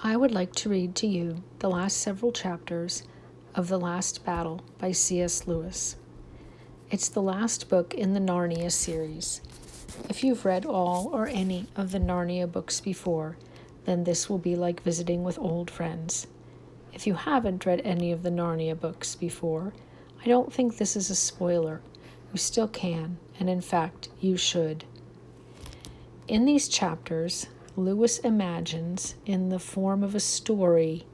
I would like to read to you the last several chapters of The Last Battle by C.S. Lewis. It's the last book in the Narnia series. If you've read all or any of the Narnia books before, then this will be like visiting with old friends. If you haven't read any of the Narnia books before, I don't think this is a spoiler. You still can, and in fact, you should. In these chapters, Lewis imagines, in the form of a story,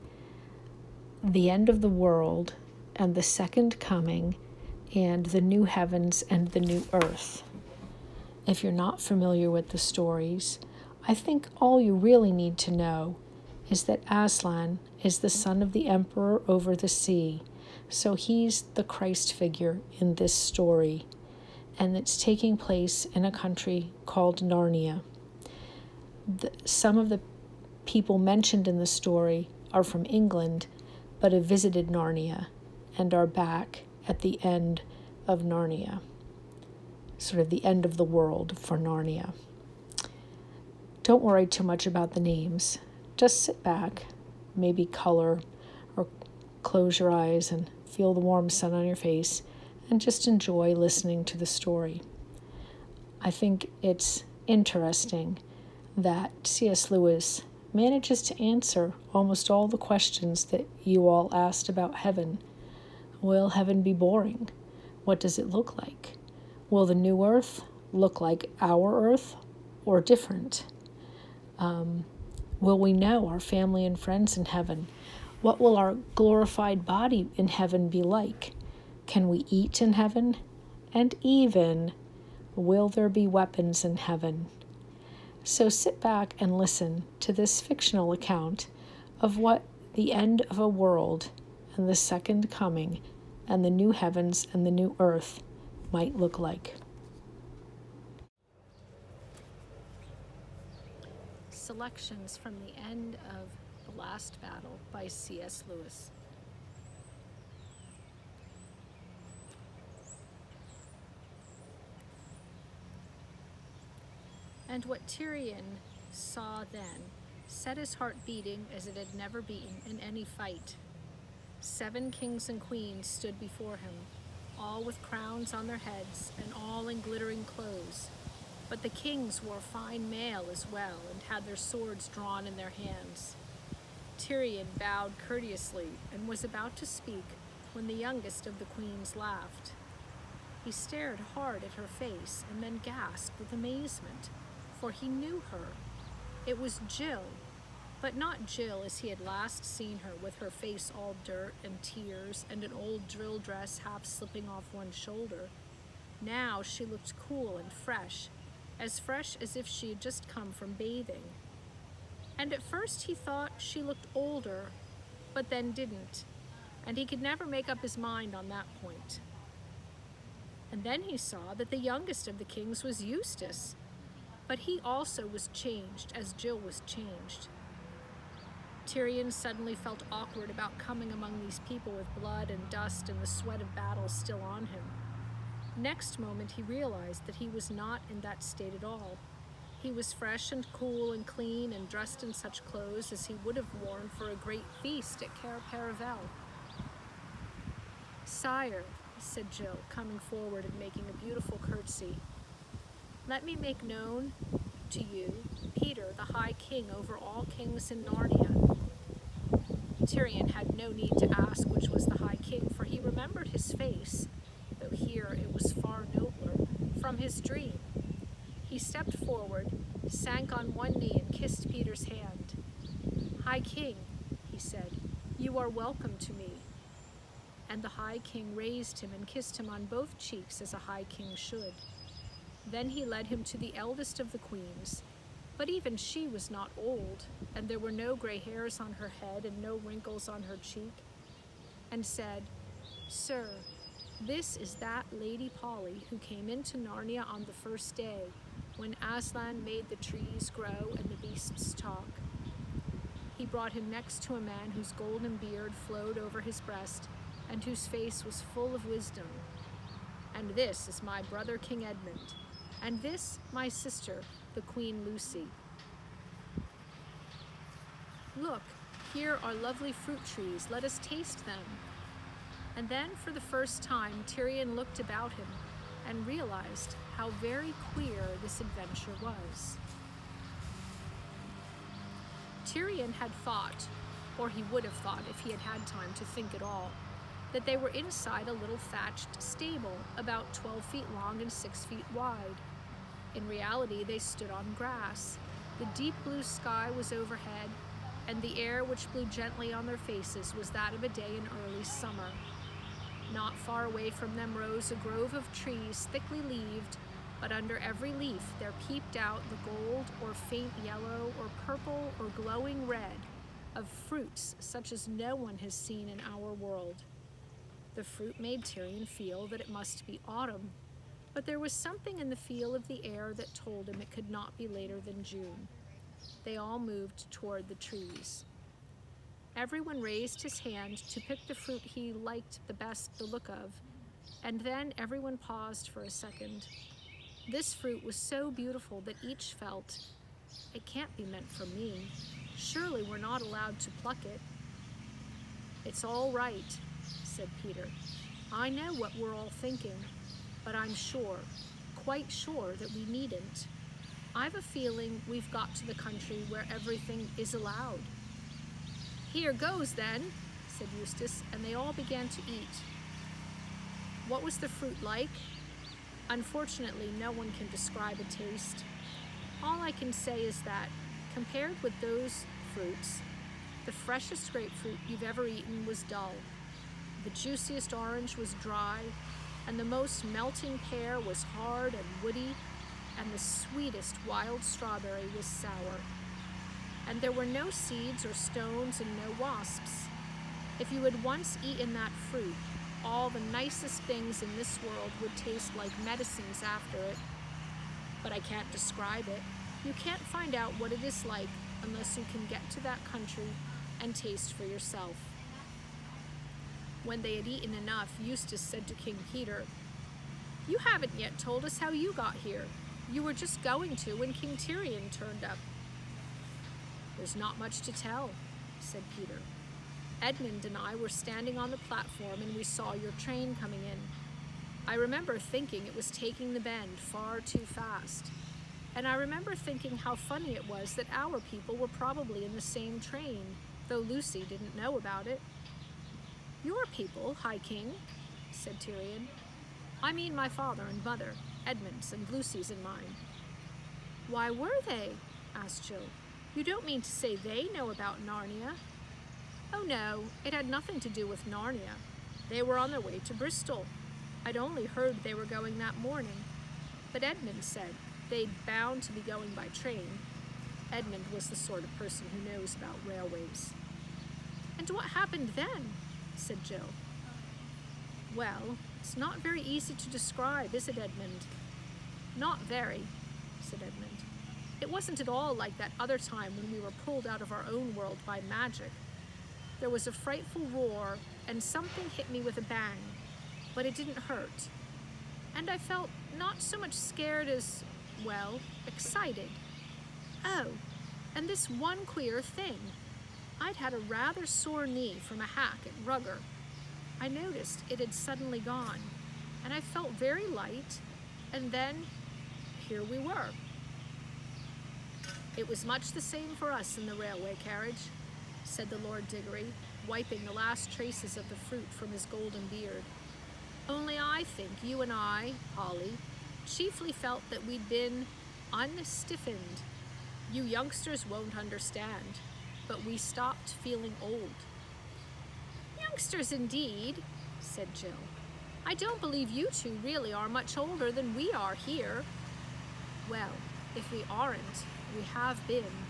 the end of the world and the second coming and the new heavens and the new earth. If you're not familiar with the stories, I think all you really need to know is that Aslan is the son of the emperor over the sea, so he's the Christ figure in this story, and it's taking place in a country called Narnia. Some of the people mentioned in the story are from England, but have visited Narnia and are back at the end of Narnia, sort of the end of the world for Narnia. Don't worry too much about the names. Just sit back, maybe color or close your eyes and feel the warm sun on your face and just enjoy listening to the story. I think it's interesting that C.S. Lewis manages to answer almost all the questions that you all asked about heaven. Will heaven be boring? What does it look like? Will the new earth look like our earth or different? Will we know our family and friends in heaven? What will our glorified body in heaven be like? Can we eat in heaven? And even, will there be weapons in heaven? So sit back and listen to this fictional account of what the end of a world and the second coming and the new heavens and the new earth might look like. Selections from the end of The Last Battle by C.S. Lewis. And what Tirian saw then set his heart beating as it had never beaten in any fight. 7 kings and queens stood before him, all with crowns on their heads and all in glittering clothes. But the kings wore fine mail as well and had their swords drawn in their hands. Tirian bowed courteously and was about to speak when the youngest of the queens laughed. He stared hard at her face and then gasped with amazement, for he knew her. It was Jill, but not Jill as he had last seen her, with her face all dirt and tears and an old drill dress half slipping off one shoulder. Now she looked cool and fresh as if she had just come from bathing. And at first he thought she looked older, but then didn't, and he could never make up his mind on that point. And then he saw that the youngest of the kings was Eustace, but he also was changed as Jill was changed. Tirian suddenly felt awkward about coming among these people with blood and dust and the sweat of battle still on him. Next moment he realized that he was not in that state at all. He was fresh and cool and clean and dressed in such clothes as he would have worn for a great feast at Cair Paravel. "Sire," said Jill, coming forward and making a beautiful curtsy, "let me make known to you Peter, the High King over all kings in Narnia." Tirian had no need to ask which was the High King, for he remembered his face, though here it was far nobler, from his dream. He stepped forward, sank on one knee and kissed Peter's hand. "High King," he said, "you are welcome to me." And the High King raised him and kissed him on both cheeks as a High King should. Then he led him to the eldest of the queens, but even she was not old, and there were no gray hairs on her head and no wrinkles on her cheek, and said, "Sir, this is that Lady Polly who came into Narnia on the first day, when Aslan made the trees grow and the beasts talk." He brought him next to a man whose golden beard flowed over his breast and whose face was full of wisdom. "And this is my brother King Edmund, and this my sister, the Queen Lucy. Look, Here are lovely fruit trees. Let us taste them." And then, for the first time, Tyrion looked about him and realized how very queer this adventure was. Tyrion had thought, or he would have thought if he had had time to think at all, that they were inside a little thatched stable about 12 feet long and 6 feet wide. In reality, they stood on grass. The deep blue sky was overhead, and the air which blew gently on their faces was that of a day in early summer. Not far away from them rose a grove of trees thickly leaved, but under every leaf there peeped out the gold or faint yellow or purple or glowing red of fruits such as no one has seen in our world. The fruit made Tyrion feel that it must be autumn, but there was something in the feel of the air that told him it could not be later than June. They all moved toward the trees. Everyone raised his hand to pick the fruit he liked the best the look of, and then everyone paused for a second. This fruit was so beautiful that each felt, "It can't be meant for me. Surely we're not allowed to pluck it." "It's all right," said Peter. "I know what we're all thinking, but I'm sure, quite sure, that we needn't. I've a feeling we've got to the country where everything is allowed." "Here goes, then," said Eustace, and they all began to eat. What was the fruit like? Unfortunately, no one can describe a taste. All I can say is that, compared with those fruits, the freshest grapefruit you've ever eaten was dull. The juiciest orange was dry, and the most melting pear was hard and woody, and the sweetest wild strawberry was sour. And there were no seeds or stones and no wasps. If you had once eaten that fruit, all the nicest things in this world would taste like medicines after it. But I can't describe it. You can't find out what it is like unless you can get to that country and taste for yourself. When they had eaten enough, Eustace said to King Peter, "You haven't yet told us how you got here. You were just going to when King Tyrion turned up." "There's not much to tell," said Peter. "Edmund and I were standing on the platform and we saw your train coming in. I remember thinking it was taking the bend far too fast. And I remember thinking how funny it was that our people were probably in the same train, though Lucy didn't know about it." "Your people, High King?" said Tyrion. "I mean my father and mother, Edmund's and Lucy's and mine." "Why were they?" asked Jill. "You don't mean to say they know about Narnia?" "Oh no, it had nothing to do with Narnia. They were on their way to Bristol. I'd only heard they were going that morning. But Edmund said they'd bound to be going by train." Edmund was the sort of person who knows about railways. "And what happened then?" said Jill. "Well, it's not very easy to describe, is it, Edmund?" "Not very," said Edmund. "It wasn't at all like that other time when we were pulled out of our own world by magic. There was a frightful roar, and something hit me with a bang, but it didn't hurt. And I felt not so much scared as, well, excited. Oh, and this one queer thing. I'd had a rather sore knee from a hack at Rugger. I noticed it had suddenly gone, and I felt very light, and then here we were." "It was much the same for us in the railway carriage," said the Lord Diggory, wiping the last traces of the fruit from his golden beard. "Only I think you and I, Polly, chiefly felt that we'd been unstiffened. You youngsters won't understand, but we stopped feeling old." "Youngsters indeed," said Jill. "I don't believe you two really are much older than we are here." "Well, if we aren't, we have been,"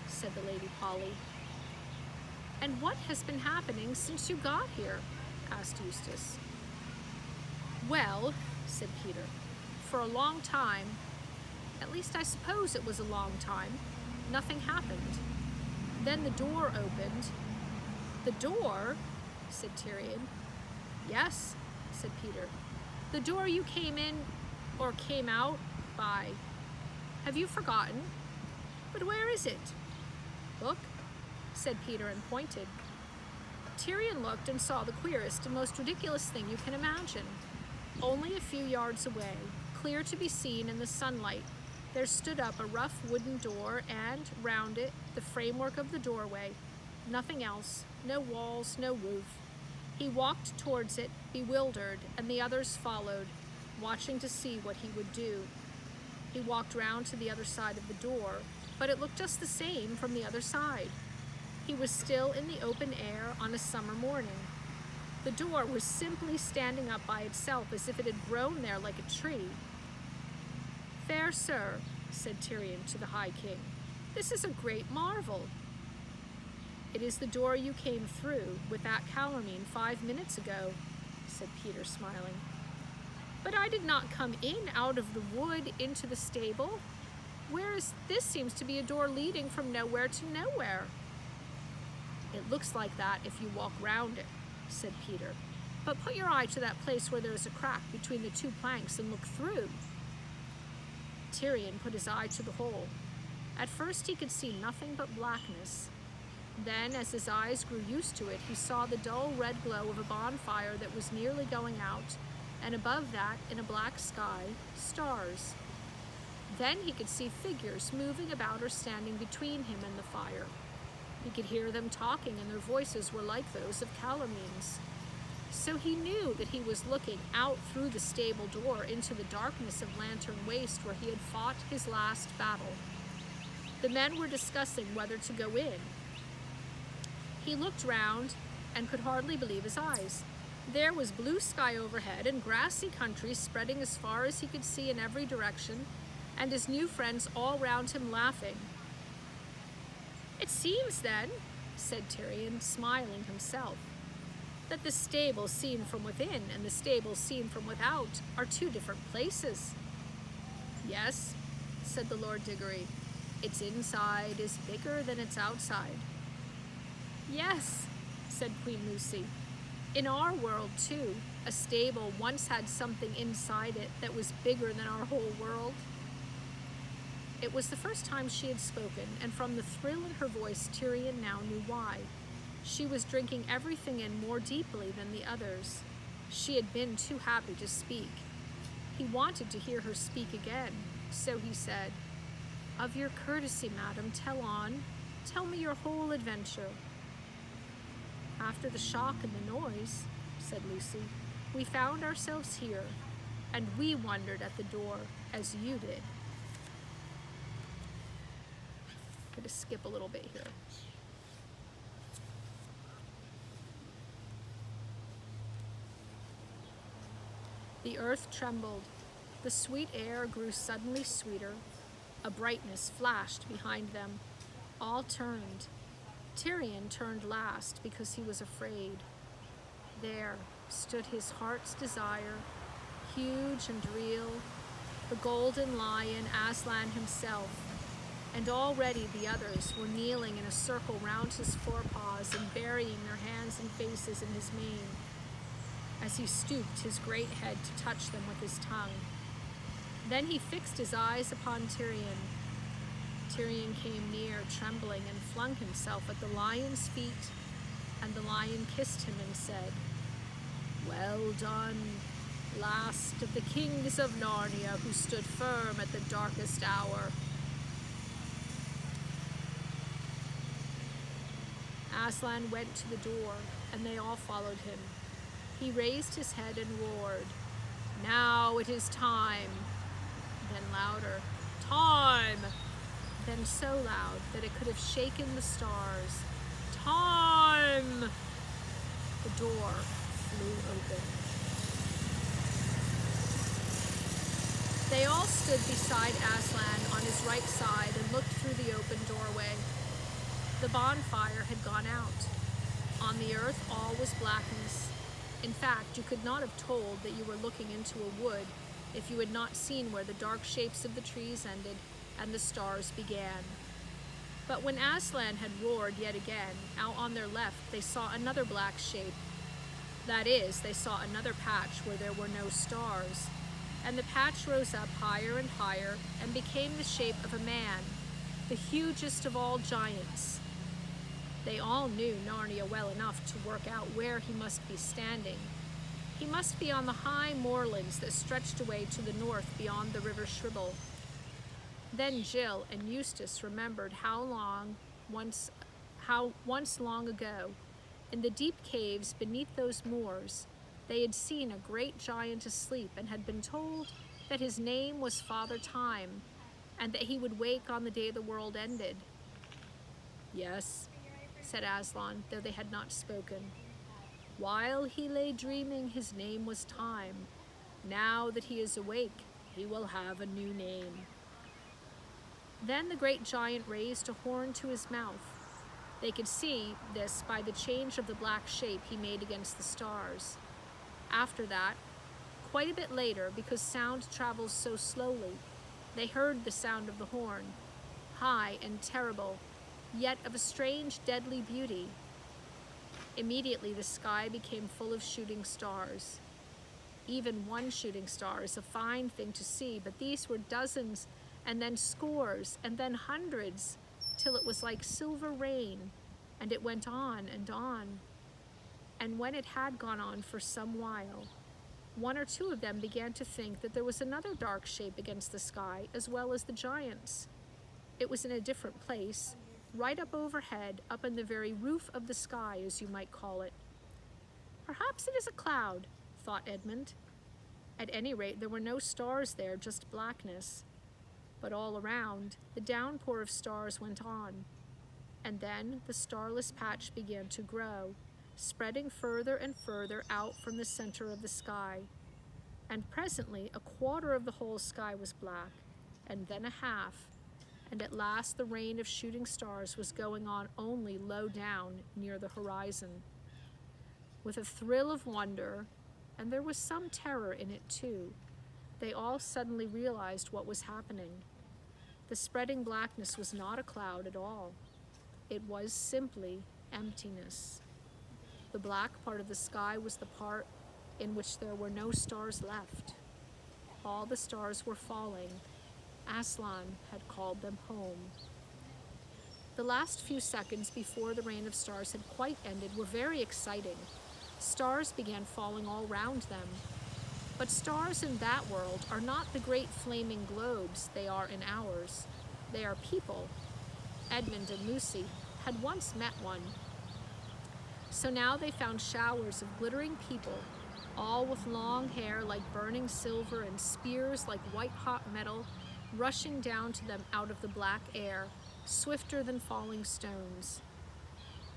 said the Lady Polly. "And what has been happening since you got here?" asked Eustace. "Well," said Peter, "for a long time, at least I suppose it was a long time, nothing happened. Then the door opened." "The door?" said Tyrion. "Yes," said Peter. "The door you came in, or came out, by. Have you forgotten? But where is it? Look, said Peter and pointed. Tyrion looked and saw the queerest and most ridiculous thing you can imagine. Only a few yards away, clear to be seen in the sunlight, there stood up a rough wooden door and, round it, the framework of the doorway. Nothing else, no walls, no roof. He walked towards it, bewildered, and the others followed, watching to see what he would do. He walked round to the other side of the door, but it looked just the same from the other side. He was still in the open air on a summer morning. The door was simply standing up by itself as if it had grown there like a tree. "Fair sir," said Tyrion to the High King, "this is a great marvel." "It is the door you came through with that Calormene 5 minutes ago," said Peter, smiling. "But I did not come in out of the wood into the stable. Whereas this seems to be a door leading from nowhere to nowhere." "It looks like that if you walk round it," said Peter. "But put your eye to that place where there is a crack between the 2 planks and look through." Tyrion put his eye to the hole. At first he could see nothing but blackness. Then, as his eyes grew used to it, he saw the dull red glow of a bonfire that was nearly going out, and above that, in a black sky, stars. Then he could see figures moving about or standing between him and the fire. He could hear them talking, and their voices were like those of Calormene's. So he knew that he was looking out through the stable door into the darkness of Lantern Waste, where he had fought his last battle. The men were discussing whether to go in. He looked round and could hardly believe his eyes. There was blue sky overhead and grassy country spreading as far as he could see in every direction, and his new friends all round him laughing. "It seems, then," said Tyrion, smiling himself, "that the stable seen from within and the stable seen from without are 2 different places." "Yes," said the Lord Diggory, "its inside is bigger than its outside." "Yes," said Queen Lucy, "in our world, too, a stable once had something inside it that was bigger than our whole world." It was the first time she had spoken, and from the thrill in her voice, Tyrion now knew why. She was drinking everything in more deeply than the others. She had been too happy to speak. He wanted to hear her speak again, so he said, "Of your courtesy, madam, tell on. Tell me your whole adventure." "After the shock and the noise," said Lucy, "we found ourselves here, and we wondered at the door as you did." I'm going to skip a little bit here. The earth trembled. The sweet air grew suddenly sweeter. A brightness flashed behind them. All turned. Tyrion turned last because he was afraid. There stood his heart's desire, huge and real, the golden lion Aslan himself, and already the others were kneeling in a circle round his forepaws and burying their hands and faces in his mane, as he stooped his great head to touch them with his tongue. Then he fixed his eyes upon Tyrion. Tyrion came near, trembling, and flung himself at the lion's feet, and the lion kissed him and said, "Well done, last of the kings of Narnia who stood firm at the darkest hour." Aslan went to the door, and they all followed him. He raised his head and roared, "Now it is time!" Then louder, "Time!" Then so loud that it could have shaken the stars, "Time!" The door flew open. They all stood beside Aslan on his right side and looked through the open doorway. The bonfire had gone out. On the earth all was blackness. In fact, you could not have told that you were looking into a wood if you had not seen where the dark shapes of the trees ended and the stars began. But when Aslan had roared yet again, out on their left they saw another black shape. That is, they saw another patch where there were no stars, and the patch rose up higher and higher and became the shape of a man, the hugest of all giants. They all knew Narnia well enough to work out where he must be standing. He must be on the high moorlands that stretched away to the north beyond the river Shribble. Then Jill and Eustace remembered how once long ago, in the deep caves beneath those moors, they had seen a great giant asleep and had been told that his name was Father Time, and that he would wake on the day the world ended. "Yes," said Aslan, though they had not spoken. "While he lay dreaming, his name was Time. Now that he is awake, he will have a new name." Then the great giant raised a horn to his mouth. They could see this by the change of the black shape he made against the stars. After that, quite a bit later, because sound travels so slowly, they heard the sound of the horn, high and terrible, yet of a strange, deadly beauty. Immediately the sky became full of shooting stars. Even one shooting star is a fine thing to see, but these were dozens, and then scores, and then hundreds, till it was like silver rain, and it went on and on. And when it had gone on for some while, one or two of them began to think that there was another dark shape against the sky as well as the giants. It was in a different place, right up overhead, up in the very roof of the sky, as you might call it. "Perhaps it is a cloud," thought Edmund. At any rate, there were no stars there, just blackness. But all around, the downpour of stars went on, and then the starless patch began to grow, spreading further and further out from the center of the sky. And presently a quarter of the whole sky was black, and then a half, and at last the rain of shooting stars was going on only low down near the horizon. With a thrill of wonder, and there was some terror in it too, they all suddenly realized what was happening. The spreading blackness was not a cloud at all. It was simply emptiness. The black part of the sky was the part in which there were no stars left. All the stars were falling. Aslan had called them home. The last few seconds before the rain of stars had quite ended were very exciting. Stars began falling all round them. But stars in that world are not the great flaming globes they are in ours. They are people. Edmund and Lucy had once met one. So now they found showers of glittering people, all with long hair like burning silver and spears like white-hot metal, rushing down to them out of the black air, swifter than falling stones.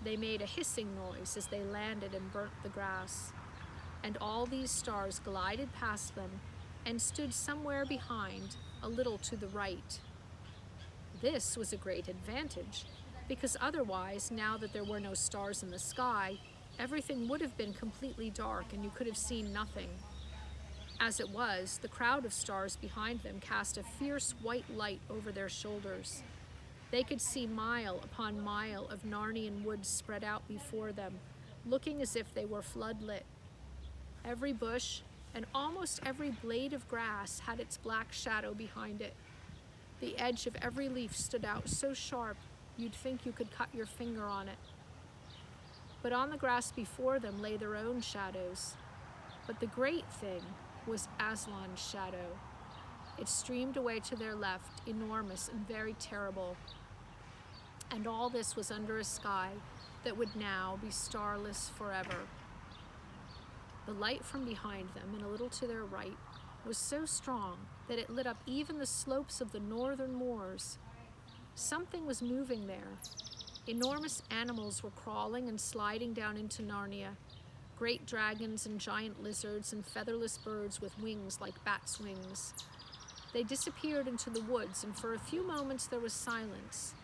They made a hissing noise as they landed and burnt the grass. And all these stars glided past them and stood somewhere behind, a little to the right. This was a great advantage, because otherwise, now that there were no stars in the sky, everything would have been completely dark and you could have seen nothing. As it was, the crowd of stars behind them cast a fierce white light over their shoulders. They could see mile upon mile of Narnian woods spread out before them, looking as if they were flood-lit. Every bush and almost every blade of grass had its black shadow behind it. The edge of every leaf stood out so sharp you'd think you could cut your finger on it. But on the grass before them lay their own shadows. But the great thing was Aslan's shadow. It streamed away to their left, enormous and very terrible. And all this was under a sky that would now be starless forever. The light from behind them and a little to their right was so strong that it lit up even the slopes of the northern moors. Something was moving there. Enormous animals were crawling and sliding down into Narnia. Great dragons and giant lizards and featherless birds with wings like bats' wings. They disappeared into the woods, and for a few moments there was silence.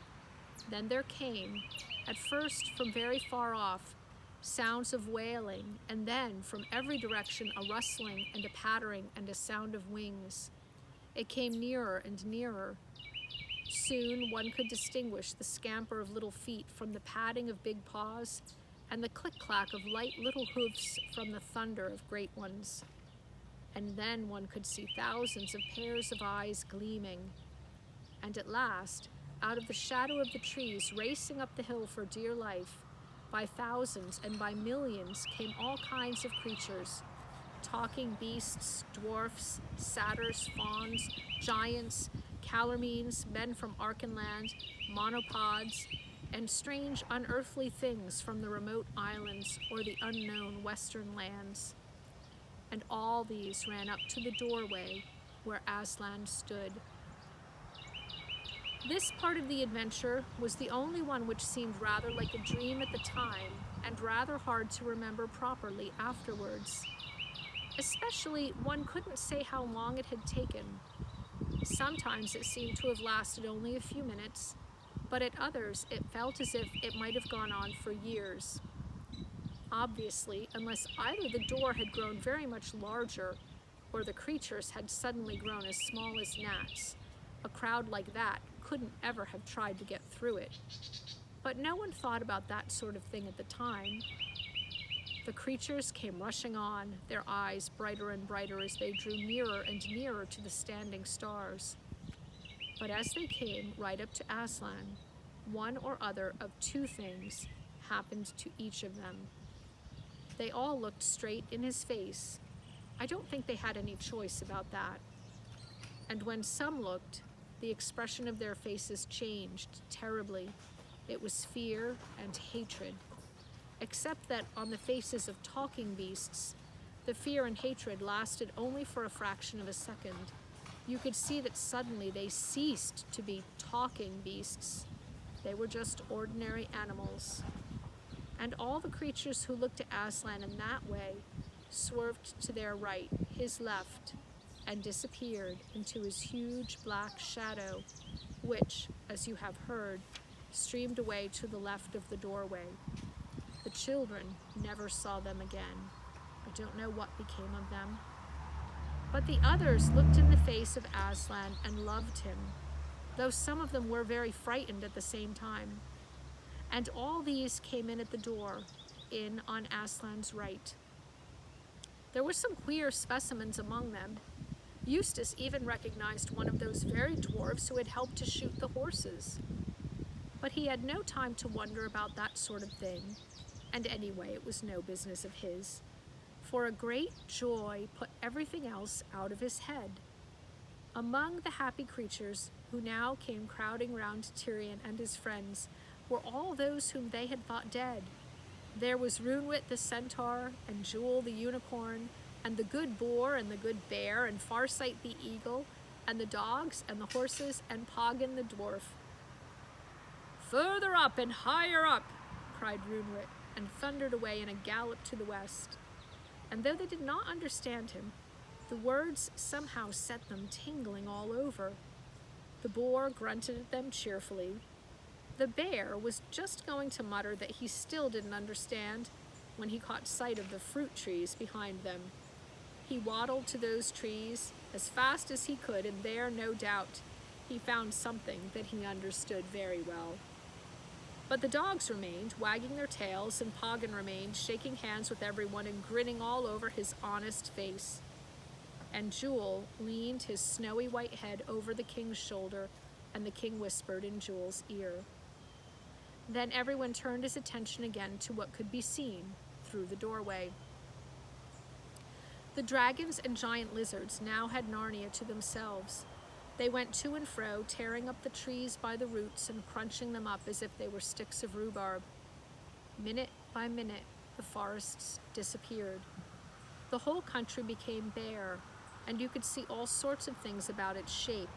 Then there came, at first from very far off, sounds of wailing, and then from every direction a rustling and a pattering and a sound of wings. It came nearer and nearer. Soon one could distinguish the scamper of little feet from the padding of big paws, and the click-clack of light little hoofs from the thunder of great ones. And then one could see thousands of pairs of eyes gleaming. And at last, out of the shadow of the trees, racing up the hill for dear life, by thousands and by millions came all kinds of creatures, talking beasts, dwarfs, satyrs, fauns, giants, calormenes, men from Archenland, monopods, and strange unearthly things from the remote islands or the unknown western lands. And all these ran up to the doorway where Aslan stood. This part of the adventure was the only one which seemed rather like a dream at the time and rather hard to remember properly afterwards. Especially, one couldn't say how long it had taken. Sometimes it seemed to have lasted only a few minutes, but at others it felt as if it might have gone on for years. Obviously, unless either the door had grown very much larger or the creatures had suddenly grown as small as gnats, a crowd like that couldn't ever have tried to get through it. But no one thought about that sort of thing at the time. The creatures came rushing on, their eyes brighter and brighter as they drew nearer and nearer to the standing stars. But as they came right up to Aslan, one or other of two things happened to each of them. They all looked straight in his face. I don't think they had any choice about that. And when some looked, the expression of their faces changed terribly. It was fear and hatred. Except that on the faces of talking beasts, the fear and hatred lasted only for a fraction of a second. You could see that suddenly they ceased to be talking beasts. They were just ordinary animals. And all the creatures who looked at Aslan in that way swerved to their right, his left, and disappeared into his huge black shadow, which, as you have heard, streamed away to the left of the doorway. The children never saw them again. I don't know what became of them. But the others looked in the face of Aslan and loved him, though some of them were very frightened at the same time. And all these came in at the door, in on Aslan's right. There were some queer specimens among them. Eustace even recognized one of those very dwarfs who had helped to shoot the horses. But he had no time to wonder about that sort of thing, and anyway, it was no business of his, for a great joy put everything else out of his head. Among the happy creatures who now came crowding round Tirian and his friends were all those whom they had thought dead. There was Runewit the centaur, and Jewel the unicorn, and the good boar and the good bear, and Farsight the eagle, and the dogs and the horses, and Poggin the dwarf. "Further up and higher up!" cried Runewit, and thundered away in a gallop to the west. And though they did not understand him, the words somehow set them tingling all over. The boar grunted at them cheerfully. The bear was just going to mutter that he still didn't understand when he caught sight of the fruit trees behind them. He waddled to those trees as fast as he could, and there, no doubt, he found something that he understood very well. But the dogs remained, wagging their tails, and Poggin remained, shaking hands with everyone and grinning all over his honest face. And Jewel leaned his snowy white head over the king's shoulder, and the king whispered in Jewel's ear. Then everyone turned his attention again to what could be seen through the doorway. The dragons and giant lizards now had Narnia to themselves. They went to and fro, tearing up the trees by the roots and crunching them up as if they were sticks of rhubarb. Minute by minute, the forests disappeared. The whole country became bare, and you could see all sorts of things about its shape,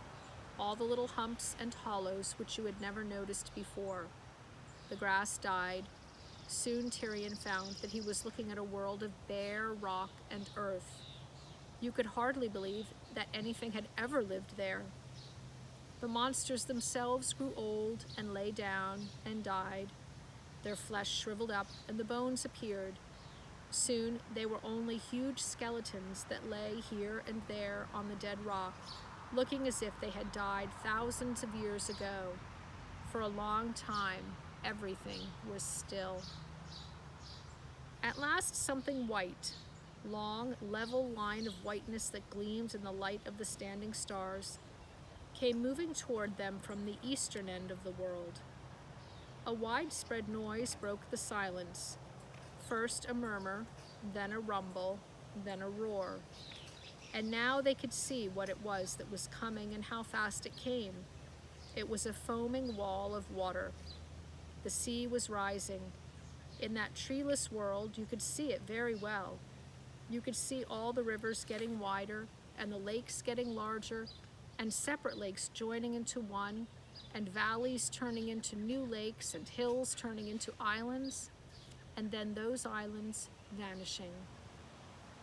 all the little humps and hollows which you had never noticed before. The grass died. Soon Tirian found that he was looking at a world of bare rock and earth. You could hardly believe that anything had ever lived there. The monsters themselves grew old and lay down and died. Their flesh shriveled up and the bones appeared. Soon they were only huge skeletons that lay here and there on the dead rock, looking as if they had died thousands of years ago. For a long time, everything was still. At last something white, long, level line of whiteness that gleamed in the light of the standing stars, came moving toward them from the eastern end of the world. A widespread noise broke the silence. First a murmur, then a rumble, then a roar. And now they could see what it was that was coming and how fast it came. It was a foaming wall of water. The sea was rising. In that treeless world, you could see it very well. You could see all the rivers getting wider, and the lakes getting larger, and separate lakes joining into one, and valleys turning into new lakes, and hills turning into islands, and then those islands vanishing.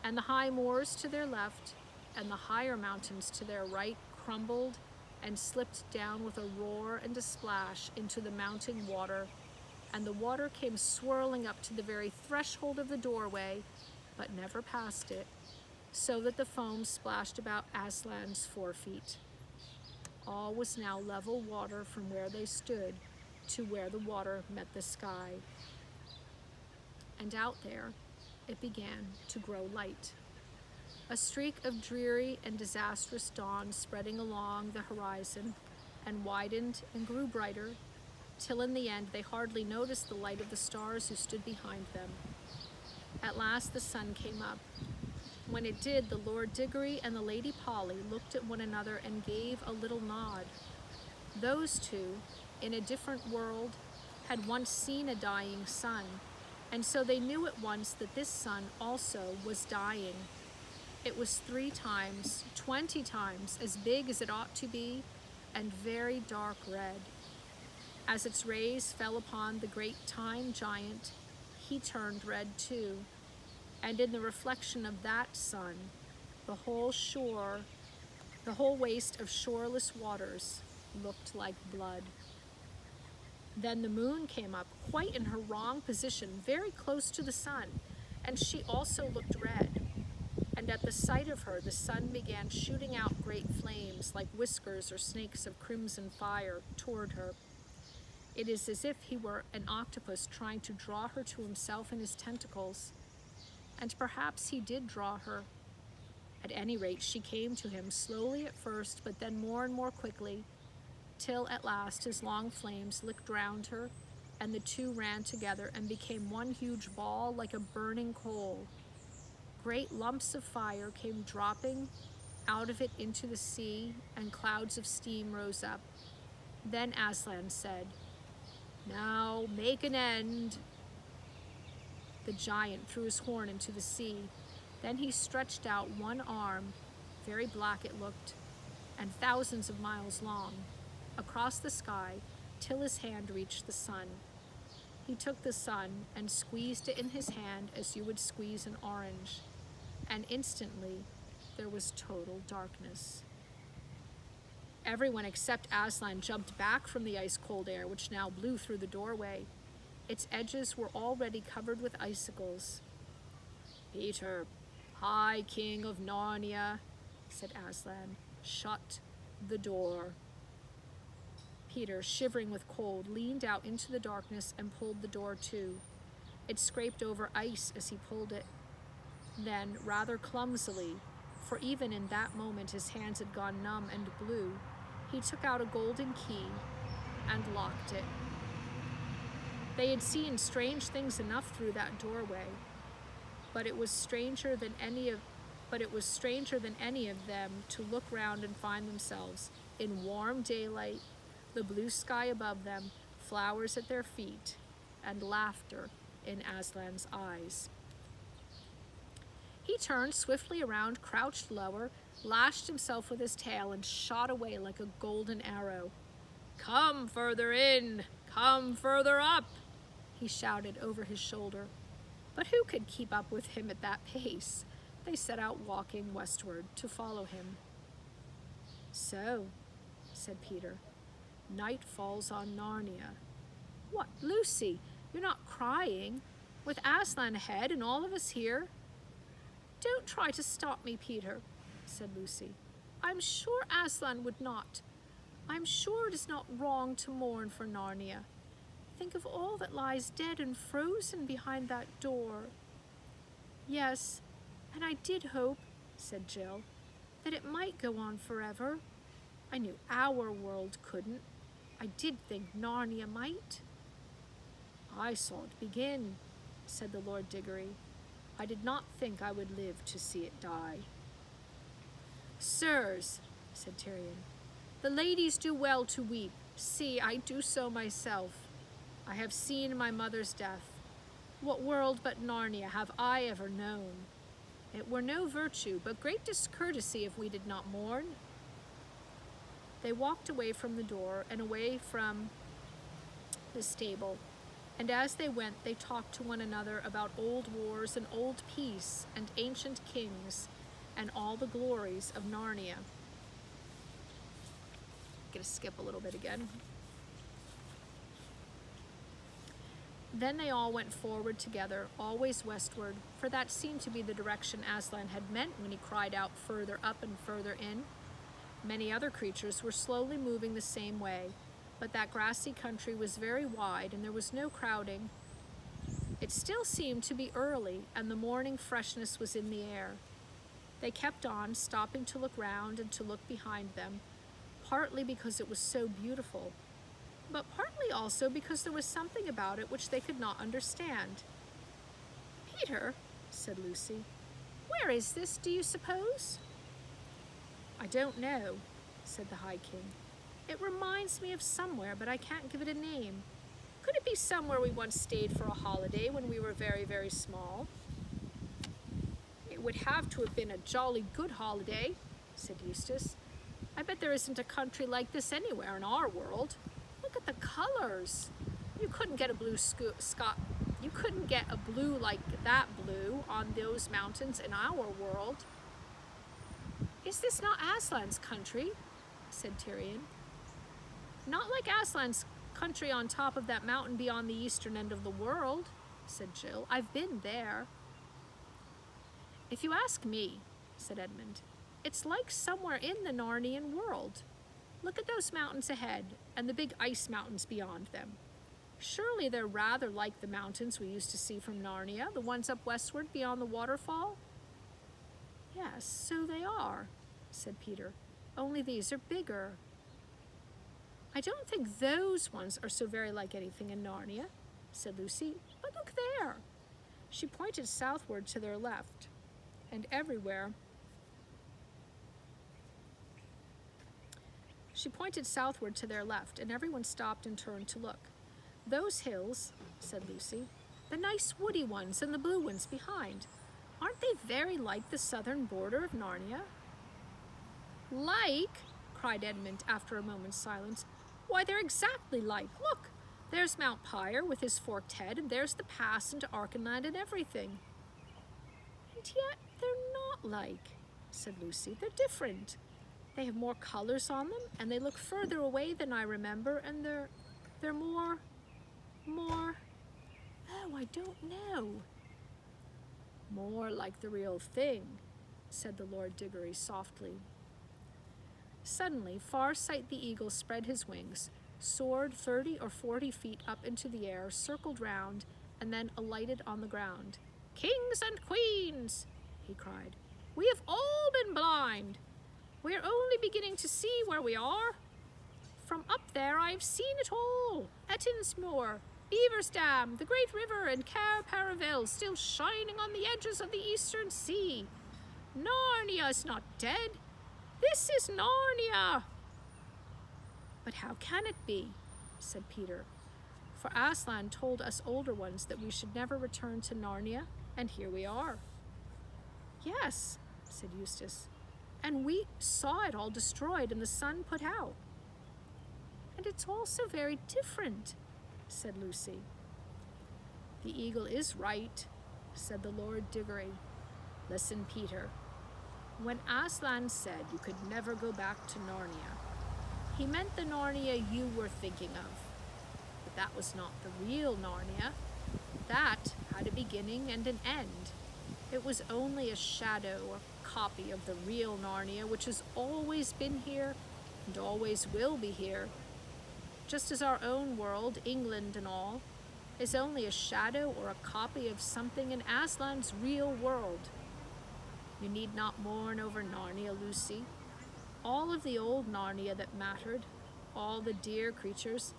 And the high moors to their left, and the higher mountains to their right crumbled and slipped down with a roar and a splash into the mounting water, and the water came swirling up to the very threshold of the doorway, but never past it, so that the foam splashed about Aslan's 4 feet. All was now level water from where they stood to where the water met the sky. And out there, it began to grow light. A streak of dreary and disastrous dawn spreading along the horizon, and widened and grew brighter, till in the end they hardly noticed the light of the stars who stood behind them. At last the sun came up. When it did, the Lord Diggory and the Lady Polly looked at one another and gave a little nod. Those two, in a different world, had once seen a dying sun, and so they knew at once that this sun also was dying. It was 3 times, 20 times as big as it ought to be, and very dark red. As its rays fell upon the great Time Giant, he turned red too, and in the reflection of that sun, the whole waste of shoreless waters looked like blood. Then the moon came up, quite in her wrong position, very close to the sun, and she also looked red. And at the sight of her, the sun began shooting out great flames, like whiskers or snakes of crimson fire, toward her. It is as if he were an octopus trying to draw her to himself in his tentacles. And perhaps he did draw her. At any rate, she came to him, slowly at first, but then more and more quickly, till at last his long flames licked round her, and the two ran together and became one huge ball like a burning coal. Great lumps of fire came dropping out of it into the sea, and clouds of steam rose up. Then Aslan said, "Now make an end." The giant threw his horn into the sea. Then he stretched out one arm, very black it looked, and thousands of miles long, across the sky, till his hand reached the sun. He took the sun and squeezed it in his hand as you would squeeze an orange, and instantly there was total darkness. Everyone except Aslan jumped back from the ice-cold air which now blew through the doorway. Its edges were already covered with icicles. "Peter, High King of Narnia," said Aslan, "shut the door." Peter, shivering with cold, leaned out into the darkness and pulled the door to. It scraped over ice as he pulled it. Then, rather clumsily, for even in that moment his hands had gone numb and blue, he took out a golden key and locked it. They had seen strange things enough through that doorway, but it was stranger than any of them to look round and find themselves in warm daylight, the blue sky above them, flowers at their feet, and laughter in Aslan's eyes. He turned swiftly around, crouched lower, lashed himself with his tail, and shot away like a golden arrow. "Come further in! Come further up!" he shouted over his shoulder. But who could keep up with him at that pace? They set out walking westward to follow him. "So," said Peter, "night falls on Narnia. What, Lucy, you're not crying? With Aslan ahead and all of us here?" "Don't try to stop me, Peter," said Lucy. "I'm sure Aslan would not. I'm sure it is not wrong to mourn for Narnia. Think of all that lies dead and frozen behind that door." "Yes, and I did hope," said Jill, "that it might go on forever." I knew our world couldn't. I did think Narnia might. I saw it begin, said the Lord Diggory. I did not think I would live to see it die. Sirs, said Tirian, the ladies do well to weep. See, I do so myself. I have seen my mother's death. What world but Narnia have I ever known? It were no virtue, but great discourtesy if we did not mourn. They walked away from the door and away from the stable, and as they went, they talked to one another about old wars and old peace and ancient kings and all the glories of Narnia. I'm gonna skip a little bit again. Then they all went forward together, always westward, for that seemed to be the direction Aslan had meant when he cried out further up and further in. Many other creatures were slowly moving the same way, but that grassy country was very wide and there was no crowding. It still seemed to be early, and the morning freshness was in the air. They kept on, stopping to look round and to look behind them, partly because it was so beautiful, but partly also because there was something about it which they could not understand. Peter, said Lucy, where is this, do you suppose? I don't know, said the High King. It reminds me of somewhere, but I can't give it a name. Could it be somewhere we once stayed for a holiday when we were very, very small? It would have to have been a jolly good holiday, said Eustace. I bet there isn't a country like this anywhere in our world. Look at the colors. You couldn't get a blue You couldn't get a blue like that blue on those mountains in our world. Is this not Aslan's country? Said Tirian. Not like Aslan's country on top of that mountain beyond the eastern end of the world, said Jill. I've been there. If you ask me, said Edmund, it's like somewhere in the Narnian world. Look at those mountains ahead and the big ice mountains beyond them. Surely they're rather like the mountains we used to see from Narnia, the ones up westward beyond the waterfall? Yes, so they are, said Peter, only these are bigger. I don't think those ones are so very like anything in Narnia, said Lucy, but look there. She pointed southward to their left, and everywhere everyone stopped and turned to look. Those hills, said Lucy, the nice woody ones and the blue ones behind, aren't they very like the southern border of Narnia? Like? Cried Edmund after a moment's silence. Why, they're exactly like. Look, there's Mount Pyre with his forked head, and there's the pass into Archenland and everything. And yet they're not like, said Lucy. They're different. They have more colors on them, and they look further away than I remember, and they're more, oh, I don't know. More like the real thing, said the Lord Diggory softly. Suddenly, Farsight the eagle spread his wings, soared 30 or 40 feet up into the air, circled round, and then alighted on the ground. Kings and queens, he cried, we have all been blind. We are only beginning to see where we are. From up there I have seen it all. Ettinsmoor, Beaver's Dam, the great river, and Cair Paravel still shining on the edges of the eastern sea. Narnia is not dead. This is Narnia. But how can it be? Said Peter. For Aslan told us older ones that we should never return to Narnia, and here we are. Yes, said Eustace, and we saw it all destroyed and the sun put out. And it's all so very different, said Lucy. The eagle is right, said the Lord Diggory. Listen, Peter. When Aslan said you could never go back to Narnia, he meant the Narnia you were thinking of. But that was not the real Narnia. That had a beginning and an end. It was only a shadow or copy of the real Narnia, which has always been here and always will be here. Just as our own world, England and all, is only a shadow or a copy of something in Aslan's real world. You need not mourn over Narnia, Lucy. All of the old Narnia that mattered, all the dear creatures,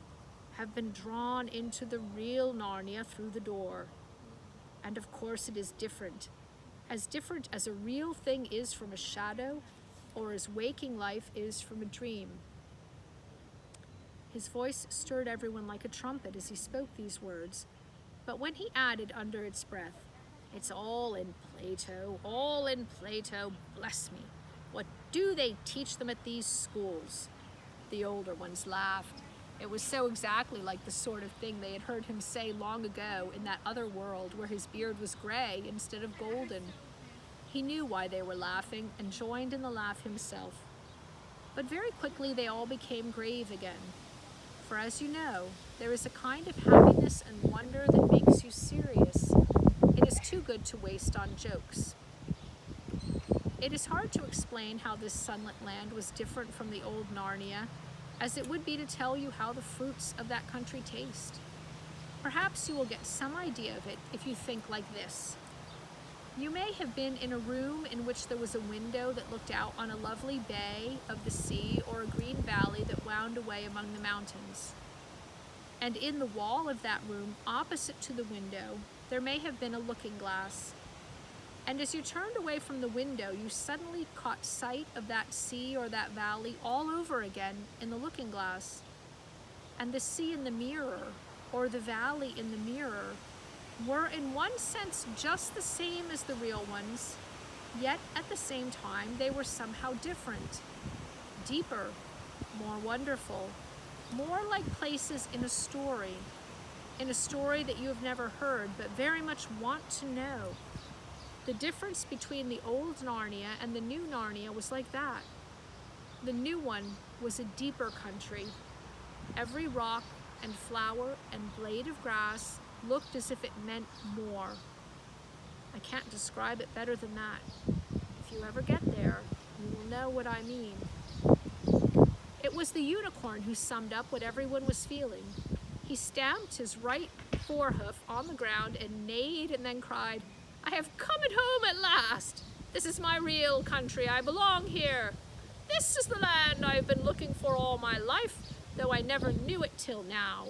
have been drawn into the real Narnia through the door. And of course it is different as a real thing is from a shadow, or as waking life is from a dream. His voice stirred everyone like a trumpet as he spoke these words, but when he added under its breath, "It's all in Plato, bless me. What do they teach them at these schools?" The older ones laughed. It was so exactly like the sort of thing they had heard him say long ago in that other world where his beard was gray instead of golden. He knew why they were laughing and joined in the laugh himself. But very quickly they all became grave again. For as you know, there is a kind of happiness and wonder that makes you serious. It is too good to waste on jokes. It is hard to explain how this sunlit land was different from the old Narnia, as it would be to tell you how the fruits of that country taste. Perhaps you will get some idea of it if you think like this. You may have been in a room in which there was a window that looked out on a lovely bay of the sea or a green valley that wound away among the mountains. And in the wall of that room, opposite to the window, there may have been a looking glass. And as you turned away from the window, you suddenly caught sight of that sea or that valley all over again in the looking glass. And the sea in the mirror, or the valley in the mirror, were in one sense just the same as the real ones, yet at the same time they were somehow different, deeper, more wonderful, more like places in a story that you have never heard but very much want to know. The difference between the old Narnia and the new Narnia was like that. The new one was a deeper country. Every rock and flower and blade of grass looked as if it meant more. I can't describe it better than that. If you ever get there, you will know what I mean. It was the unicorn who summed up what everyone was feeling. He stamped his right forehoof on the ground and neighed and then cried, "I have come at home at last! This is my real country. I belong here. This is the land I've been looking for all my life, though I never knew it till now.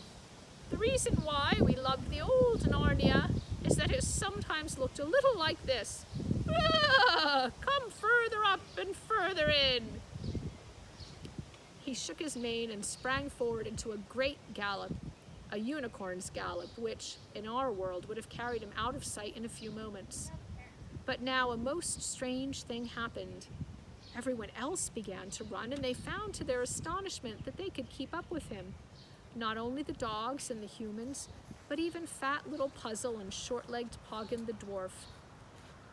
The reason why we loved the old Narnia is that it sometimes looked a little like this. Ah, come further up and further in." He shook his mane and sprang forward into a great gallop, a unicorn's gallop, which, in our world, would have carried him out of sight in a few moments. But now a most strange thing happened. Everyone else began to run, and they found to their astonishment that they could keep up with him. Not only the dogs and the humans, but even fat little Puzzle and short-legged Poggin the dwarf.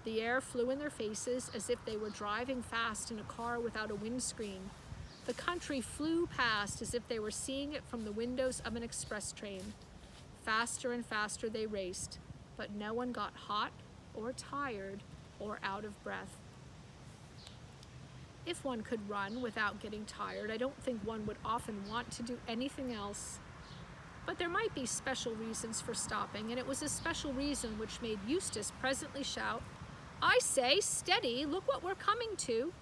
The air flew in their faces as if they were driving fast in a car without a windscreen. The country flew past as if they were seeing it from the windows of an express train. Faster and faster they raced, but no one got hot or tired or out of breath. If one could run without getting tired, I don't think one would often want to do anything else. But there might be special reasons for stopping, and it was a special reason which made Eustace presently shout, "I say, steady, look what we're coming to."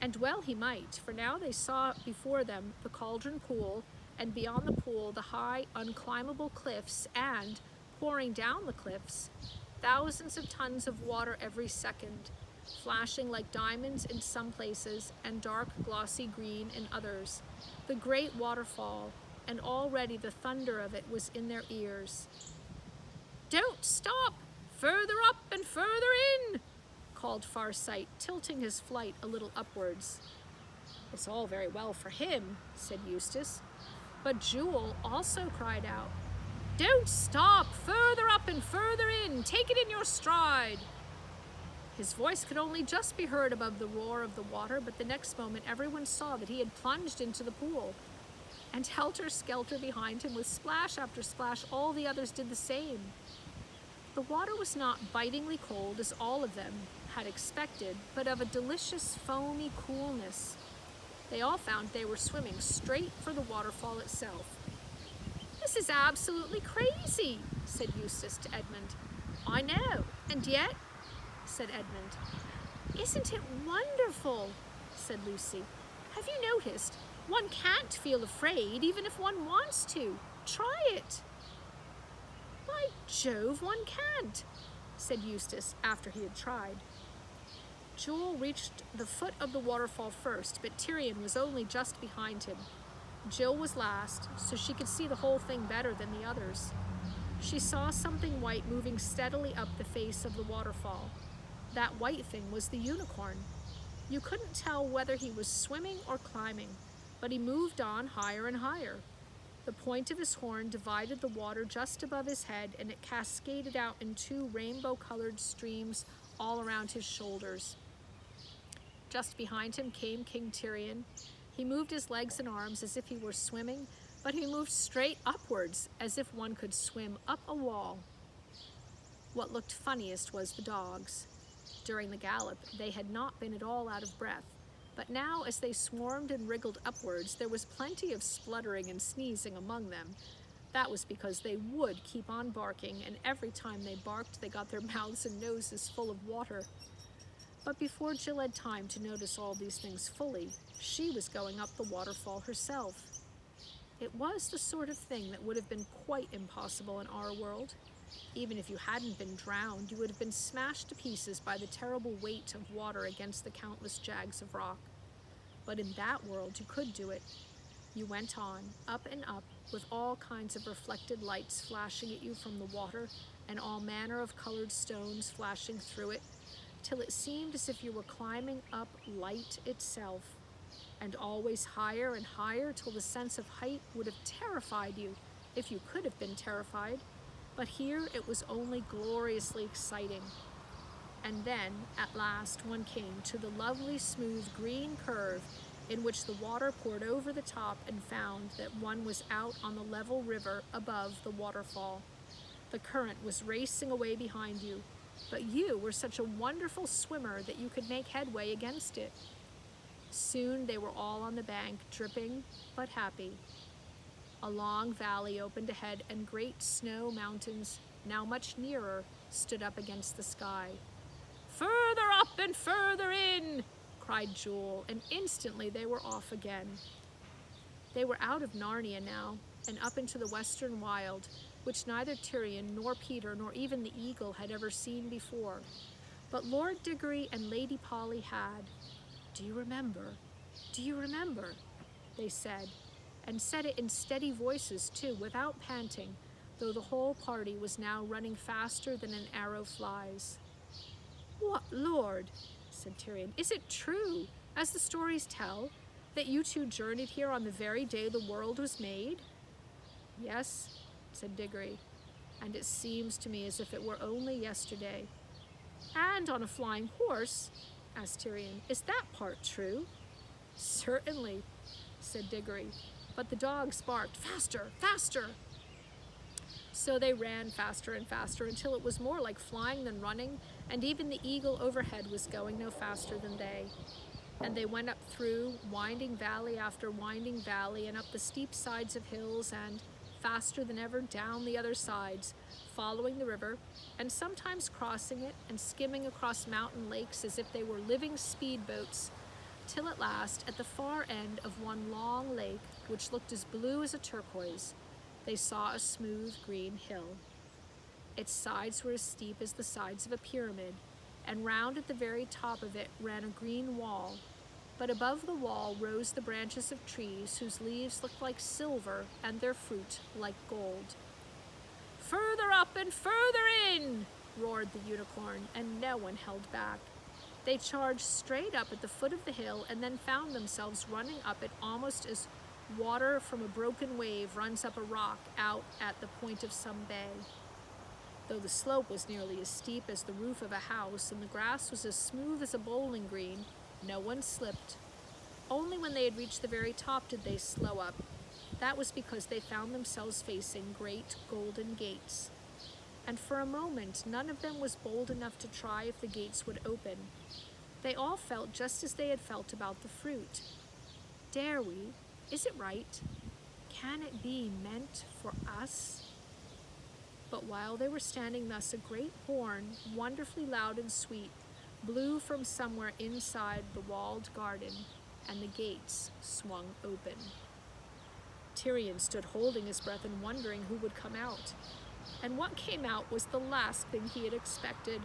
And well he might, for now they saw before them the Cauldron Pool, and beyond the pool the high, unclimbable cliffs, and, pouring down the cliffs, thousands of tons of water every second, flashing like diamonds in some places and dark glossy green in others, the great waterfall, and already the thunder of it was in their ears. "Don't stop! Further up and further in!" called Farsight, tilting his flight a little upwards. "It's all very well for him," said Eustace, but Jewel also cried out, "Don't stop! Further up and further in! Take it in your stride!" His voice could only just be heard above the roar of the water, but the next moment everyone saw that he had plunged into the pool. And helter-skelter behind him, with splash after splash, all the others did the same. The water was not bitingly cold, as all of them had expected, but of a delicious foamy coolness. They all found they were swimming straight for the waterfall itself. "This is absolutely crazy," said Eustace to Edmund. "I know, and yet," said Edmund. "Isn't it wonderful?" said Lucy. Have you noticed? One can't feel afraid even if one wants to. Try it. By Jove, one can't, said Eustace after he had tried. Jewel reached the foot of the waterfall first, but Tirian was only just behind him. Jill was last, so she could see the whole thing better than the others. She saw something white moving steadily up the face of the waterfall. That white thing was the unicorn. You couldn't tell whether he was swimming or climbing, but he moved on higher and higher. The point of his horn divided the water just above his head, and it cascaded out in two rainbow-colored streams all around his shoulders. Just behind him came King Tirian. He moved his legs and arms as if he were swimming, but he moved straight upwards, as if one could swim up a wall. What looked funniest was the dogs. During the gallop, they had not been at all out of breath, but now as they swarmed and wriggled upwards, there was plenty of spluttering and sneezing among them. That was because they would keep on barking, and every time they barked, they got their mouths and noses full of water. But before Jill had time to notice all these things fully, she was going up the waterfall herself. It was the sort of thing that would have been quite impossible in our world. Even if you hadn't been drowned, you would have been smashed to pieces by the terrible weight of water against the countless jags of rock. But in that world, you could do it. You went on, up and up, with all kinds of reflected lights flashing at you from the water, and all manner of colored stones flashing through it, till it seemed as if you were climbing up light itself, and always higher and higher till the sense of height would have terrified you, if you could have been terrified. But here it was only gloriously exciting. And then, at last, one came to the lovely smooth green curve in which the water poured over the top, and found that one was out on the level river above the waterfall. The current was racing away behind you, but you were such a wonderful swimmer that you could make headway against it. Soon they were all on the bank, dripping but happy. A long valley opened ahead, and great snow mountains, now much nearer, stood up against the sky. "Further up and further in!" cried Jewel, and instantly they were off again. They were out of Narnia now, and up into the western wild, which neither Tirian nor Peter nor even the eagle had ever seen before. But Lord Diggory and Lady Polly had. "Do you remember? Do you remember?" they said, and said it in steady voices too, without panting, though the whole party was now running faster than an arrow flies. "What, Lord," said Tirian, "is it true, as the stories tell, that you two journeyed here on the very day the world was made?" "Yes," said Diggory, "and it seems to me as if it were only yesterday." "And on a flying horse?" asked Tirian. "Is that part true?" "Certainly," said Diggory, but the dogs barked, "Faster, faster!" So they ran faster and faster until it was more like flying than running, and even the eagle overhead was going no faster than they. And they went up through winding valley after winding valley, and up the steep sides of hills, and, faster than ever, down the other sides, following the river, and sometimes crossing it, and skimming across mountain lakes as if they were living speedboats, till at last, at the far end of one long lake, which looked as blue as a turquoise, they saw a smooth green hill. Its sides were as steep as the sides of a pyramid, and round at the very top of it ran a green wall, but above the wall rose the branches of trees whose leaves looked like silver and their fruit like gold. "Further up and further in!" roared the unicorn, and no one held back. They charged straight up at the foot of the hill, and then found themselves running up it almost as water from a broken wave runs up a rock out at the point of some bay. Though the slope was nearly as steep as the roof of a house, and the grass was as smooth as a bowling green, no one slipped. Only when they had reached the very top did they slow up. That was because they found themselves facing great golden gates. And for a moment, none of them was bold enough to try if the gates would open. They all felt just as they had felt about the fruit. Dare we? Is it right? Can it be meant for us? But while they were standing thus, a great horn, wonderfully loud and sweet, blew from somewhere inside the walled garden, and the gates swung open. Tyrion stood holding his breath and wondering who would come out. And what came out was the last thing he had expected.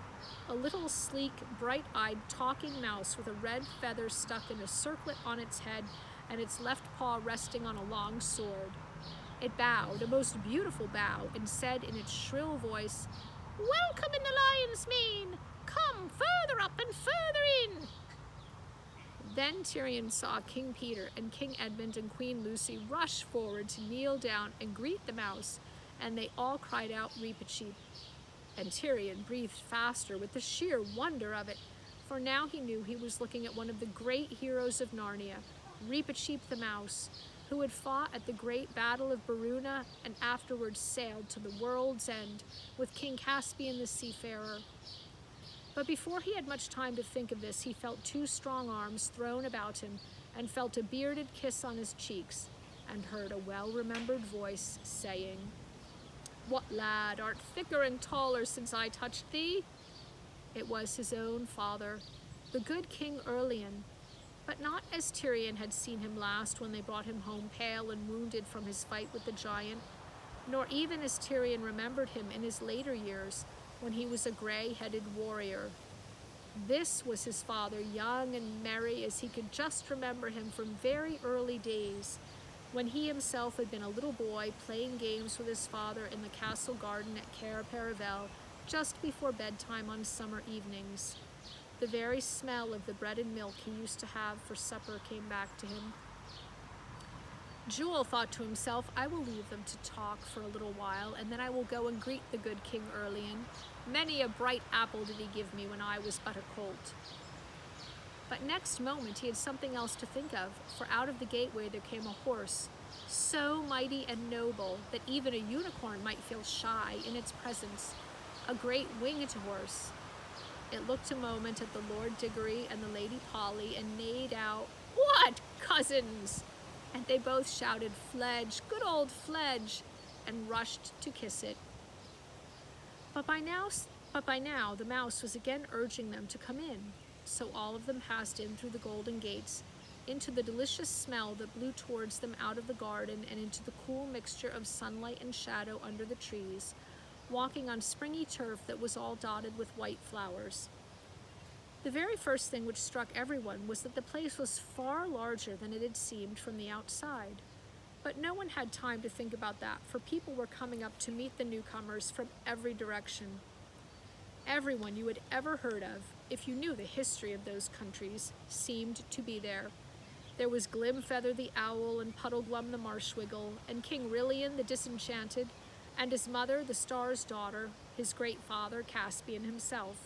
A little sleek, bright-eyed talking mouse with a red feather stuck in a circlet on its head and its left paw resting on a long sword. It bowed, a most beautiful bow, and said in its shrill voice, "Welcome in the lion's mane! Come further up and further in!" Then Tyrion saw King Peter and King Edmund and Queen Lucy rush forward to kneel down and greet the mouse, and they all cried out, "Reepicheep." And Tyrion breathed faster with the sheer wonder of it, for now he knew he was looking at one of the great heroes of Narnia, Reepicheep the mouse, who had fought at the great battle of Baruna and afterwards sailed to the world's end with King Caspian the seafarer. But before he had much time to think of this, he felt two strong arms thrown about him and felt a bearded kiss on his cheeks and heard a well-remembered voice saying, "What, lad, art thicker and taller since I touched thee?" It was his own father, the good King Urlian, but not as Tyrion had seen him last when they brought him home pale and wounded from his fight with the giant, nor even as Tyrion remembered him in his later years when he was a gray-headed warrior. This was his father, young and merry as he could just remember him from very early days, when he himself had been a little boy playing games with his father in the castle garden at Cair Paravel just before bedtime on summer evenings. The very smell of the bread and milk he used to have for supper came back to him. Jewel thought to himself, "I will leave them to talk for a little while, and then I will go and greet the good King Urlian. Many a bright apple did he give me when I was but a colt." But next moment he had something else to think of, for out of the gateway there came a horse, so mighty and noble that even a unicorn might feel shy in its presence, a great winged horse. It looked a moment at the Lord Diggory and the Lady Polly and neighed out, "What, cousins!" And they both shouted, "Fledge, good old Fledge," and rushed to kiss it. But by now the mouse was again urging them to come in, so all of them passed in through the golden gates, into the delicious smell that blew towards them out of the garden and into the cool mixture of sunlight and shadow under the trees, walking on springy turf that was all dotted with white flowers. The very first thing which struck everyone was that the place was far larger than it had seemed from the outside. But no one had time to think about that, for people were coming up to meet the newcomers from every direction. Everyone you had ever heard of, if you knew the history of those countries, seemed to be there. There was Glimfeather the owl and Puddleglum the marshwiggle, and King Rilian the disenchanted, and his mother, the Star's daughter, his great father, Caspian himself.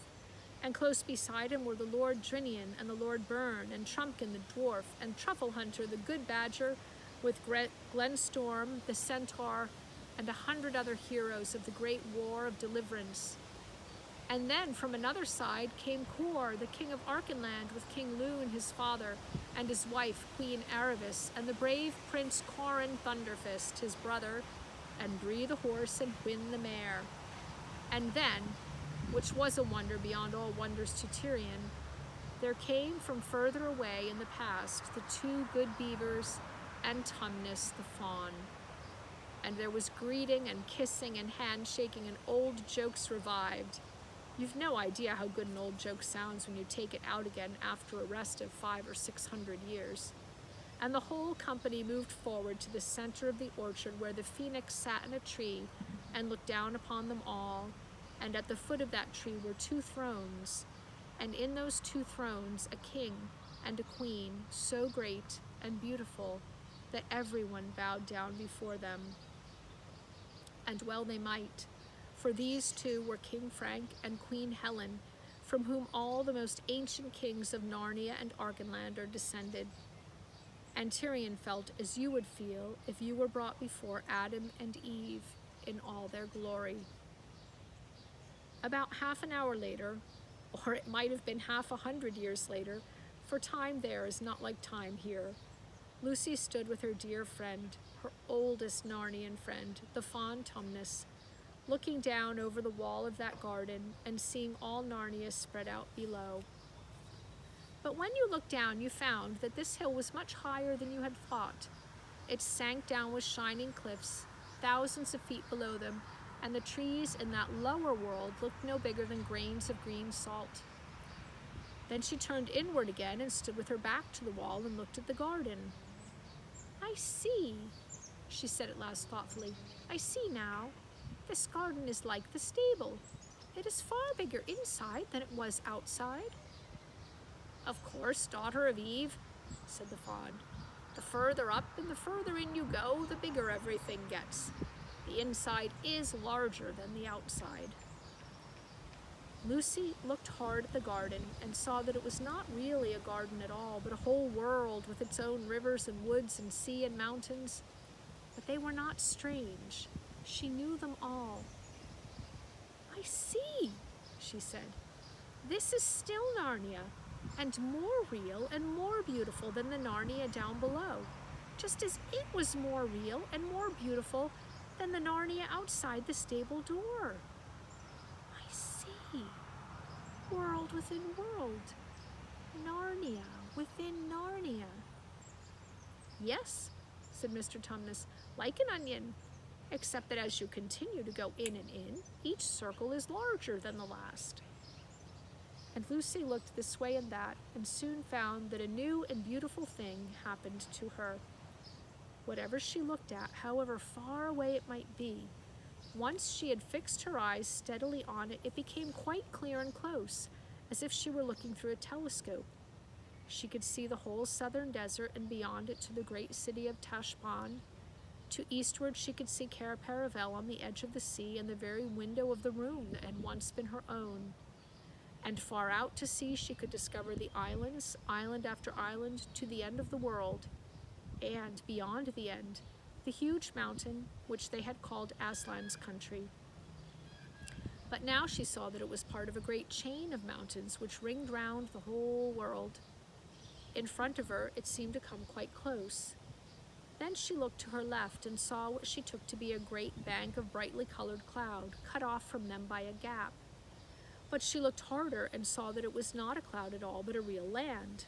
And close beside him were the Lord Drinian and the Lord Byrne, and Trumpkin the dwarf, and Trufflehunter the good badger, with Glenstorm the centaur, and 100 other heroes of the great war of deliverance. And then from another side came Cor, the king of Archenland, with King Lune his father, and his wife Queen Aravis, and the brave Prince Corin Thunderfist his brother, and Bree the horse and Hwin the mare. And then, which was a wonder beyond all wonders to Tyrion, there came from further away in the past the two good beavers and Tumnus the fawn. And there was greeting and kissing and handshaking, and old jokes revived. You've no idea how good an old joke sounds when you take it out again after a rest of 500 or 600 years. And the whole company moved forward to the center of the orchard where the phoenix sat in a tree and looked down upon them all, and at the foot of that tree were 2 thrones, and in those 2 thrones a king and a queen so great and beautiful that everyone bowed down before them. And well they might, for these 2 were King Frank and Queen Helen, from whom all the most ancient kings of Narnia and Archenland are descended. And Tyrion felt as you would feel if you were brought before Adam and Eve in all their glory. About half an hour later, or it might have been 100 years later, for time there is not like time here, Lucy stood with her dear friend, her oldest Narnian friend, the fawn Tumnus, looking down over the wall of that garden and seeing all Narnia spread out below. But when you looked down, you found that this hill was much higher than you had thought. It sank down with shining cliffs, thousands of feet below them, and the trees in that lower world looked no bigger than grains of green salt. Then she turned inward again and stood with her back to the wall and looked at the garden. "I see," she said at last thoughtfully. "I see now. This garden is like the stable. It is far bigger inside than it was outside." "Of course, daughter of Eve," said the fawn. "The further up and the further in you go, the bigger everything gets. The inside is larger than the outside." Lucy looked hard at the garden and saw that it was not really a garden at all, but a whole world with its own rivers and woods and sea and mountains. But they were not strange. She knew them all. "I see," she said. "This is still Narnia, and more real and more beautiful than the Narnia down below, just as it was more real and more beautiful than the Narnia outside the stable door. I see. World within world. Narnia within Narnia." "Yes," said Mr. Tumnus, "like an onion, except that as you continue to go in and in, each circle is larger than the last." And Lucy looked this way and that, and soon found that a new and beautiful thing happened to her. Whatever she looked at, however far away it might be, once she had fixed her eyes steadily on it, it became quite clear and close, as if she were looking through a telescope. She could see the whole southern desert, and beyond it to the great city of Tashbaan. To eastward she could see Cair Paravel on the edge of the sea, and the very window of the room that had once been her own. And far out to sea she could discover the islands, island after island, to the end of the world, and, beyond the end, the huge mountain which they had called Aslan's country. But now she saw that it was part of a great chain of mountains which ringed round the whole world. In front of her it seemed to come quite close. Then she looked to her left and saw what she took to be a great bank of brightly colored cloud, cut off from them by a gap. But she looked harder and saw that it was not a cloud at all, but a real land.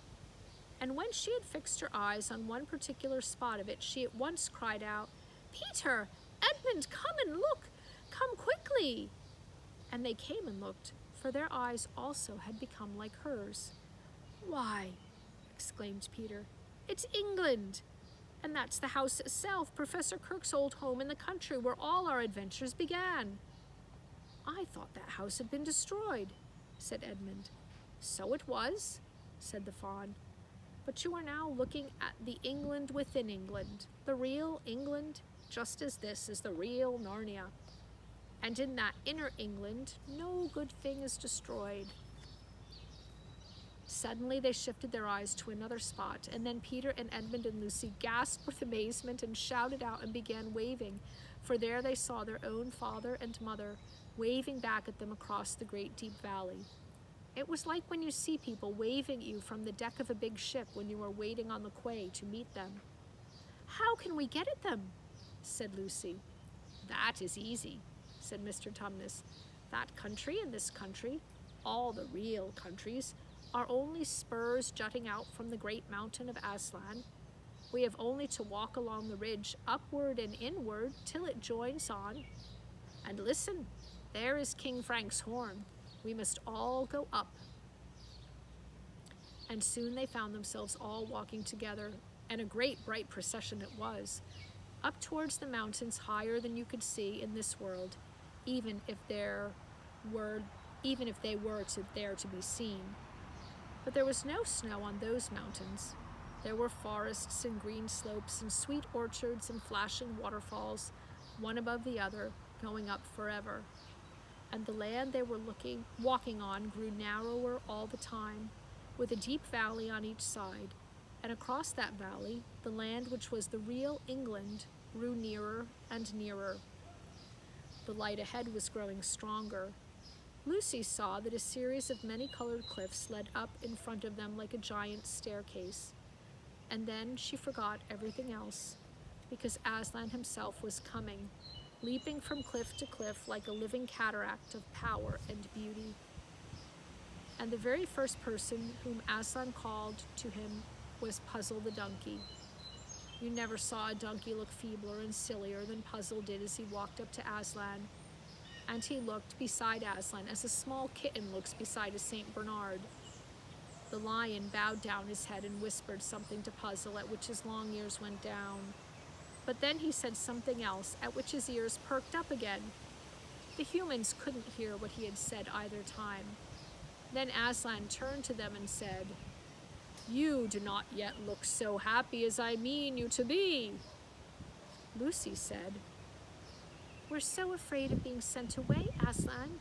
And when she had fixed her eyes on one particular spot of it, she at once cried out, "Peter! Edmund, come and look! Come quickly!" And they came and looked, for their eyes also had become like hers. "Why," exclaimed Peter, "it's England! And that's the house itself, Professor Kirk's old home in the country where all our adventures began." "I thought that house had been destroyed," said Edmund. "So it was," said the fawn. "But you are now looking at the England within England, the real England, just as this is the real Narnia. And in that inner England, no good thing is destroyed." Suddenly they shifted their eyes to another spot, and then Peter and Edmund and Lucy gasped with amazement and shouted out and began waving, for there they saw their own father and mother, waving back at them across the great deep valley. It was like when you see people waving at you from the deck of a big ship when you are waiting on the quay to meet them. "How can we get at them?" said Lucy. "That is easy," said Mr. Tumnus. "That country and this country, all the real countries, are only spurs jutting out from the great mountain of Aslan. We have only to walk along the ridge upward and inward till it joins on. And listen, there is King Frank's horn. We must all go up." And soon they found themselves all walking together, and a great bright procession it was, up towards the mountains higher than you could see in this world, even if they were there to be seen. But there was no snow on those mountains. There were forests and green slopes and sweet orchards and flashing waterfalls, one above the other, going up forever. And the land they were walking on grew narrower all the time, with a deep valley on each side, and across that valley, the land which was the real England grew nearer and nearer. The light ahead was growing stronger. Lucy saw that a series of many-colored cliffs led up in front of them like a giant staircase. And then she forgot everything else, because Aslan himself was coming, leaping from cliff to cliff like a living cataract of power and beauty. And the very first person whom Aslan called to him was Puzzle the donkey. You never saw a donkey look feebler and sillier than Puzzle did as he walked up to Aslan. And he looked beside Aslan as a small kitten looks beside a St. Bernard. The lion bowed down his head and whispered something to Puzzle, at which his long ears went down. But then he said something else, at which his ears perked up again. The humans couldn't hear what he had said either time. Then Aslan turned to them and said, "You do not yet look so happy as I mean you to be." Lucy said, "We're so afraid of being sent away, Aslan,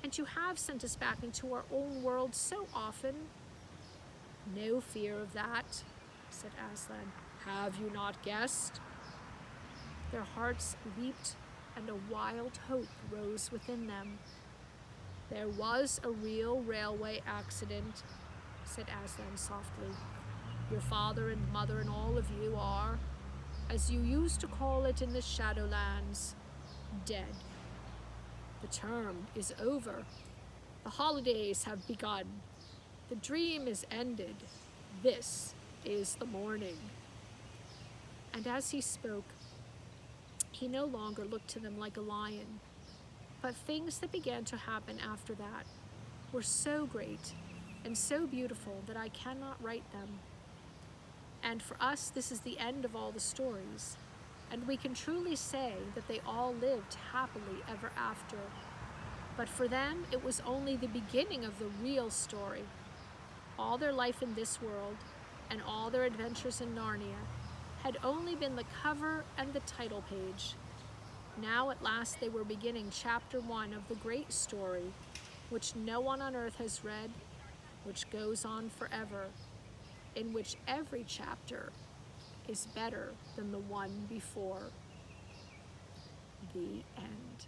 and you have sent us back into our own world so often." "No fear of that," said Aslan. "Have you not guessed?" Their hearts leaped and a wild hope rose within them. "There was a real railway accident," said Aslan softly. "Your father and mother and all of you are, as you used to call it in the Shadowlands, dead. The term is over. The holidays have begun. The dream is ended. This is the morning." And as he spoke, he no longer looked to them like a lion. But things that began to happen after that were so great and so beautiful that I cannot write them. And for us, this is the end of all the stories, and we can truly say that they all lived happily ever after. But for them, it was only the beginning of the real story. All their life in this world and all their adventures in Narnia had only been the cover and the title page. Now at last they were beginning chapter 1 of the great story, which no one on earth has read, which goes on forever, in which every chapter is better than the one before. The end.